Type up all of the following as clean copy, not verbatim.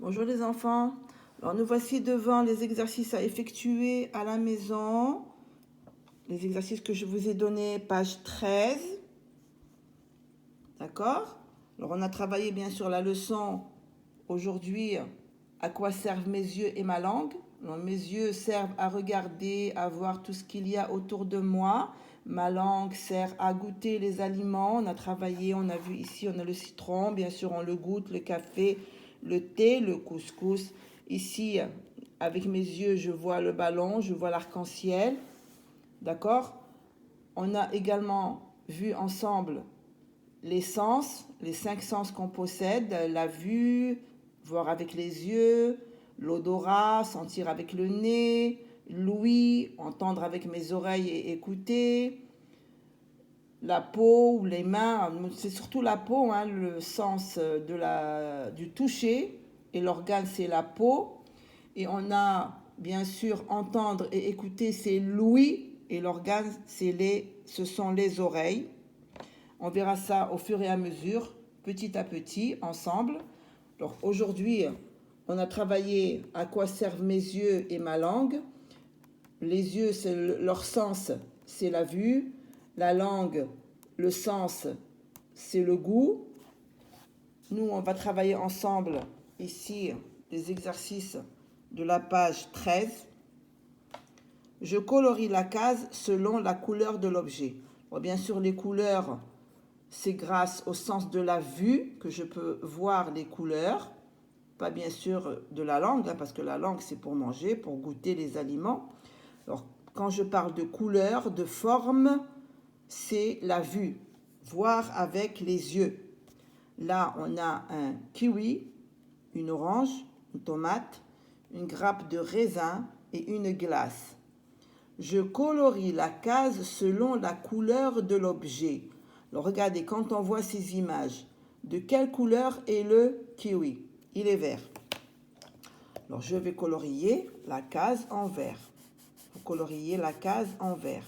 Bonjour les enfants. Alors nous voici devant les exercices à effectuer à la maison. Les exercices que je vous ai donnés, page 13. D'accord? Alors on a travaillé bien sûr la leçon aujourd'hui. À quoi servent mes yeux et ma langue? Alors, mes yeux servent à regarder, à voir tout ce qu'il y a autour de moi. Ma langue sert à goûter les aliments. On a travaillé, on a vu ici, on a le citron. Bien sûr, on le goûte, le café, le thé, le couscous. Ici, avec mes yeux, je vois le ballon, je vois l'arc-en-ciel. D'accord? On a également vu ensemble les sens, les 5 sens qu'on possède, la vue, voir avec les yeux, l'odorat, sentir avec le nez, l'ouïe, entendre avec mes oreilles et écouter, la peau ou les mains, c'est surtout la peau, hein, le sens du toucher, et l'organe c'est la peau. Et on a bien sûr entendre et écouter, c'est l'ouïe, et l'organe ce sont les oreilles. On verra ça au fur et à mesure, petit à petit, ensemble. Alors aujourd'hui, on a travaillé à quoi servent mes yeux et ma langue. Les yeux, leur sens, c'est la vue. La langue, le sens, c'est le goût. Nous, on va travailler ensemble ici les exercices de la page 13. Je colorie la case selon la couleur de l'objet. Bon, bien sûr, les couleurs, c'est grâce au sens de la vue que je peux voir les couleurs. Pas bien sûr de la langue, hein, parce que la langue, c'est pour manger, pour goûter les aliments. Alors, quand je parle de couleur, de forme, c'est la vue. Voir avec les yeux. Là, on a un kiwi, une orange, une tomate, une grappe de raisin et une glace. Je colorie la case selon la couleur de l'objet. Alors regardez, quand on voit ces images, de quelle couleur est le kiwi? Il est vert. Alors je vais colorier la case en vert. Vous coloriez la case en vert.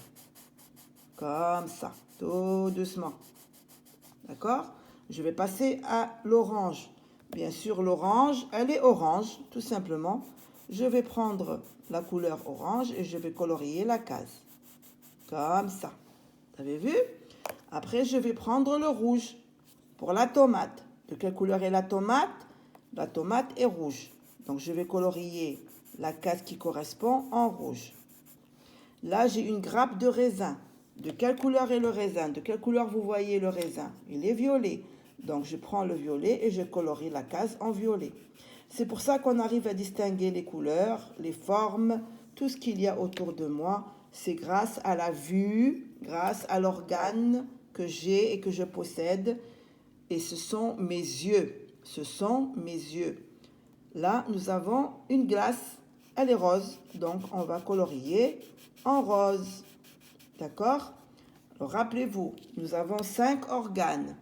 Comme ça, tout doucement. D'accord? Je vais passer à l'orange. Bien sûr, l'orange, elle est orange, tout simplement. Je vais prendre la couleur orange et je vais colorier la case. Comme ça. Vous avez vu? Après, je vais prendre le rouge pour la tomate. De quelle couleur est la tomate? La tomate est rouge. Donc, je vais colorier la case qui correspond en rouge. Là, j'ai une grappe de raisin. De quelle couleur est le raisin? De quelle couleur vous voyez le raisin? Il est violet. Donc, je prends le violet et je colorie la case en violet. C'est pour ça qu'on arrive à distinguer les couleurs, les formes, tout ce qu'il y a autour de moi. C'est grâce à la vue, grâce à l'organe que j'ai et que je possède. Et ce sont mes yeux. Ce sont mes yeux. Là, nous avons une glace. Elle est rose. Donc, on va colorier en rose. D'accord? Alors, rappelez-vous, nous avons 5 organes.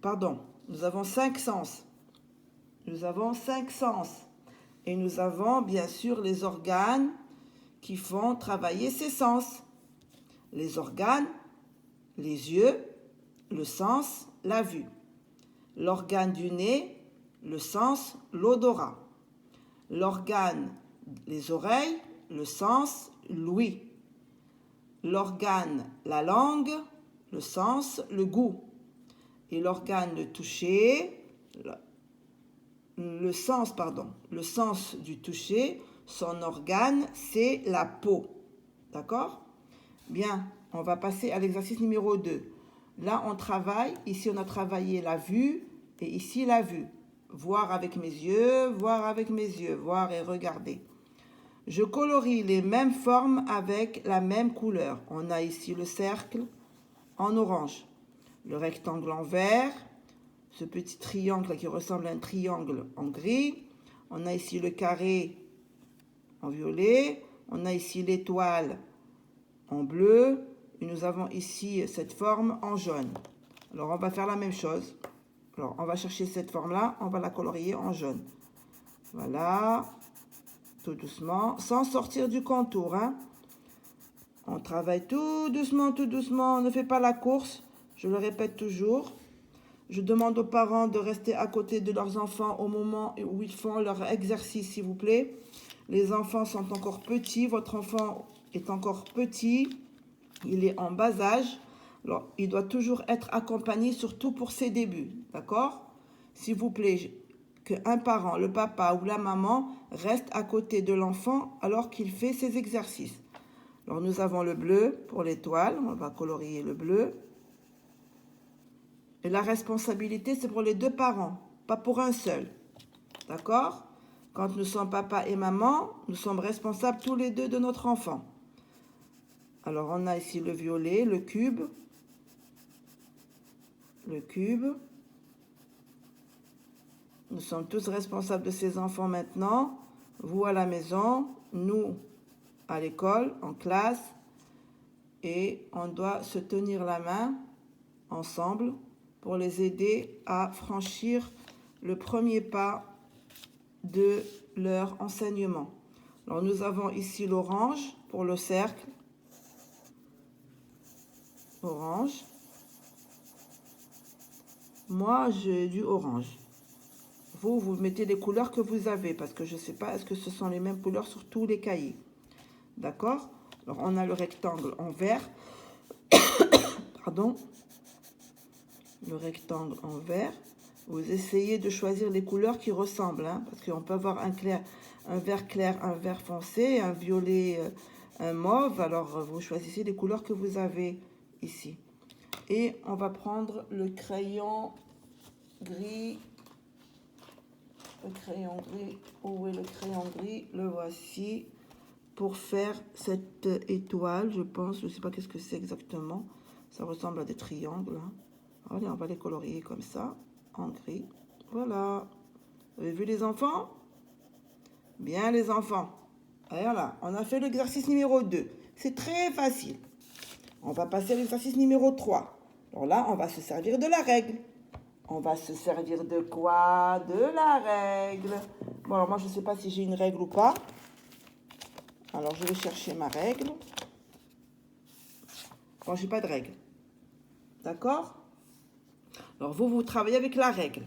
Pardon, nous avons 5 sens. Nous avons 5 sens. Et nous avons bien sûr les organes qui font travailler ces sens. Les organes, les yeux, le sens, la vue. L'organe du nez, le sens, l'odorat. L'organe, les oreilles, le sens, l'ouïe. L'organe, la langue, le sens, le goût. Et l'organe, le toucher, le sens du toucher, son organe, c'est la peau. D'accord? Bien, on va passer à l'exercice numéro 2. Là, on travaille, ici on a travaillé la vue et ici la vue. Voir avec mes yeux, voir avec mes yeux, voir et regarder. Je colorie les mêmes formes avec la même couleur. On a ici le cercle en orange, le rectangle en vert, ce petit triangle qui ressemble à un triangle en gris. On a ici le carré en violet. On a ici l'étoile en bleu. Et nous avons ici cette forme en jaune. Alors, on va faire la même chose. Alors, on va chercher cette forme-là. On va la colorier en jaune. Voilà. Tout doucement, sans sortir du contour. Hein. On travaille tout doucement, tout doucement. On ne fait pas la course. Je le répète toujours. Je demande aux parents de rester à côté de leurs enfants au moment où ils font leur exercice, s'il vous plaît. Les enfants sont encore petits, votre enfant est encore petit, il est en bas âge. Alors, il doit toujours être accompagné, surtout pour ses débuts, d'accord? S'il vous plaît, qu'un parent, le papa ou la maman, reste à côté de l'enfant alors qu'il fait ses exercices. Alors, nous avons le bleu pour l'étoile, on va colorier le bleu. Et la responsabilité, c'est pour les deux parents, pas pour un seul. D'accord? Quand nous sommes papa et maman, nous sommes responsables tous les deux de notre enfant. Alors, on a ici le violet, le cube. Le cube. Nous sommes tous responsables de ces enfants maintenant. Vous à la maison, nous à l'école, en classe. Et on doit se tenir la main ensemble pour les aider à franchir le premier pas de leur enseignement. Alors nous avons ici l'orange pour le cercle. Orange. Moi, j'ai du orange. Vous mettez les couleurs que vous avez parce que je ne sais pas, est-ce que ce sont les mêmes couleurs sur tous les cahiers. D'accord? Alors on a le rectangle en vert. Pardon. Le rectangle en vert. Vous essayez de choisir les couleurs qui ressemblent, hein, parce qu'on peut avoir un vert clair, un vert foncé, un violet, un mauve. Alors, vous choisissez les couleurs que vous avez ici. Et on va prendre le crayon gris. Le crayon gris, où est le crayon gris? Le voici. Pour faire cette étoile, je pense, je ne sais pas qu'est-ce que c'est exactement. Ça ressemble à des triangles, hein. Allez, on va les colorier comme ça, en gris. Voilà. Vous avez vu les enfants? Bien les enfants. Et voilà, on a fait l'exercice numéro 2. C'est très facile. On va passer à l'exercice numéro 3. Alors là, on va se servir de la règle. On va se servir de quoi? De la règle. Bon, alors moi, je ne sais pas si j'ai une règle ou pas. Alors, je vais chercher ma règle. Bon, je n'ai pas de règle. D'accord? Alors, vous travaillez avec la règle.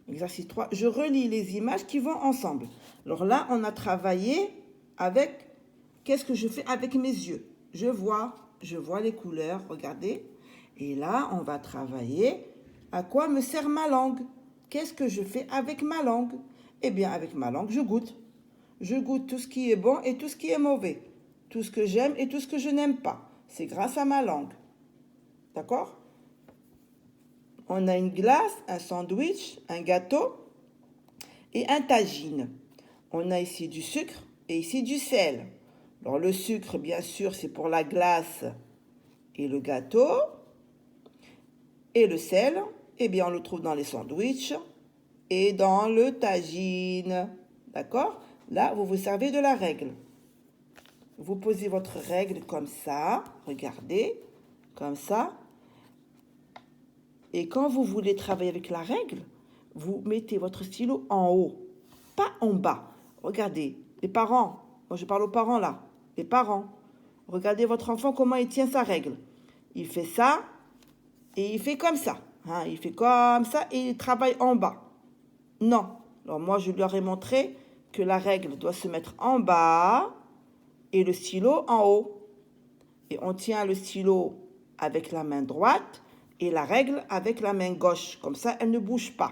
Exercice 3. Je relis les images qui vont ensemble. Alors là, on a travaillé avec... Qu'est-ce que je fais avec mes yeux? Je vois les couleurs, regardez. Et là, on va travailler. À quoi me sert ma langue? Qu'est-ce que je fais avec ma langue? Eh bien, avec ma langue, je goûte. Je goûte tout ce qui est bon et tout ce qui est mauvais. Tout ce que j'aime et tout ce que je n'aime pas. C'est grâce à ma langue. D'accord? On a une glace, un sandwich, un gâteau et un tagine. On a ici du sucre et ici du sel. Alors le sucre, bien sûr, c'est pour la glace et le gâteau. Et le sel, eh bien, on le trouve dans les sandwichs et dans le tagine. D'accord? Là, vous vous servez de la règle. Vous posez votre règle comme ça. Regardez, comme ça. Et quand vous voulez travailler avec la règle, vous mettez votre stylo en haut, pas en bas. Regardez, les parents, moi je parle aux parents là, les parents, regardez votre enfant comment il tient sa règle. Il fait ça et il fait comme ça. Hein, il fait comme ça et il travaille en bas. Non. Alors moi je leur ai montré que la règle doit se mettre en bas et le stylo en haut. Et on tient le stylo avec la main droite et la règle avec la main gauche. Comme ça, elle ne bouge pas.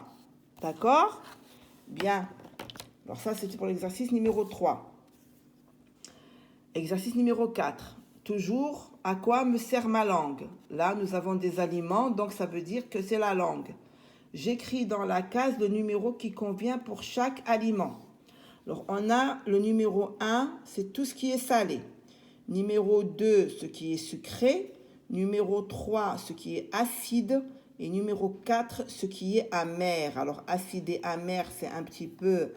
D'accord? Bien. Alors ça, c'était pour l'exercice numéro 3. Exercice numéro 4. Toujours, à quoi me sert ma langue? Là, nous avons des aliments, donc ça veut dire que c'est la langue. J'écris dans la case le numéro qui convient pour chaque aliment. Alors, on a le numéro 1, c'est tout ce qui est salé. Numéro 2, ce qui est sucré. Numéro 3, ce qui est acide. Et numéro 4, ce qui est amer. Alors, acide et amer, c'est un petit peu...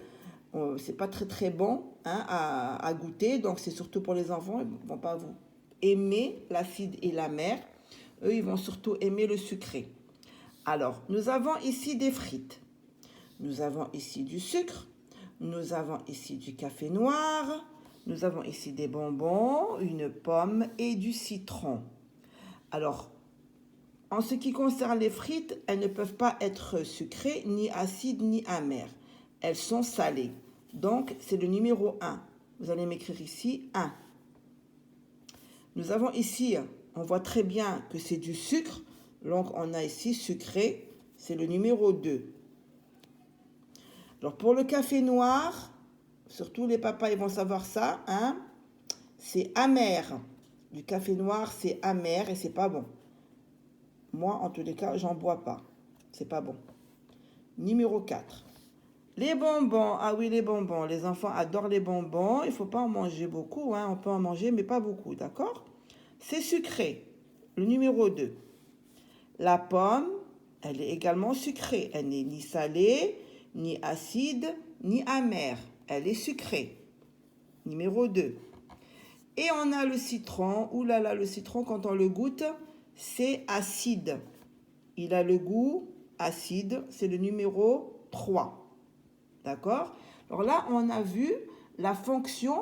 c'est pas très très bon, hein, à goûter. Donc, c'est surtout pour les enfants. Ils ne vont pas vous aimer l'acide et l'amer. Eux, ils vont surtout aimer le sucré. Alors, nous avons ici des frites. Nous avons ici du sucre. Nous avons ici du café noir. Nous avons ici des bonbons, une pomme et du citron. Alors, En ce qui concerne les frites, elles ne peuvent pas être sucrées, ni acides, ni amères. Elles sont salées. Donc, c'est le numéro 1. Vous allez m'écrire ici 1. Nous avons ici, on voit très bien que c'est du sucre. Donc, on a ici sucré, c'est le numéro 2. Alors, pour le café noir, surtout les papas, ils vont savoir ça, hein, c'est amer. Du café noir, c'est amer et c'est pas bon. Moi, en tous les cas, j'en bois pas. C'est pas bon. Numéro 4. Les bonbons. Ah oui, les bonbons. Les enfants adorent les bonbons. Il ne faut pas en manger beaucoup, hein. On peut en manger, mais pas beaucoup, d'accord? C'est sucré. Le numéro 2. La pomme, elle est également sucrée. Elle n'est ni salée, ni acide, ni amère. Elle est sucrée. Numéro 2. Et on a le citron. Ouh là là, le citron, quand on le goûte, c'est acide. Il a le goût acide. C'est le numéro 3. D'accord? Alors là, on a vu la fonction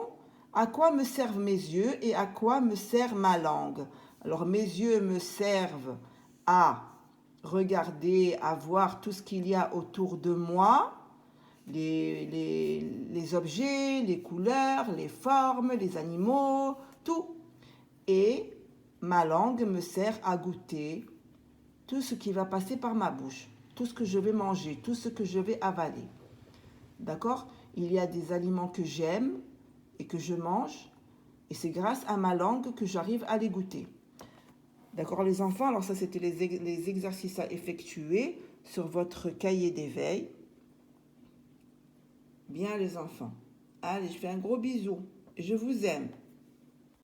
à quoi me servent mes yeux et à quoi me sert ma langue. Alors mes yeux me servent à regarder, à voir tout ce qu'il y a autour de moi, les objets, les couleurs, les formes, les animaux, tout. Et ma langue me sert à goûter tout ce qui va passer par ma bouche, tout ce que je vais manger, tout ce que je vais avaler. D'accord? Il y a des aliments que j'aime et que je mange, et c'est grâce à ma langue que j'arrive à les goûter. D'accord, les enfants? Alors ça, c'était les exercices à effectuer sur votre cahier d'éveil. Bien, les enfants. Allez, je fais un gros bisou. Je vous aime.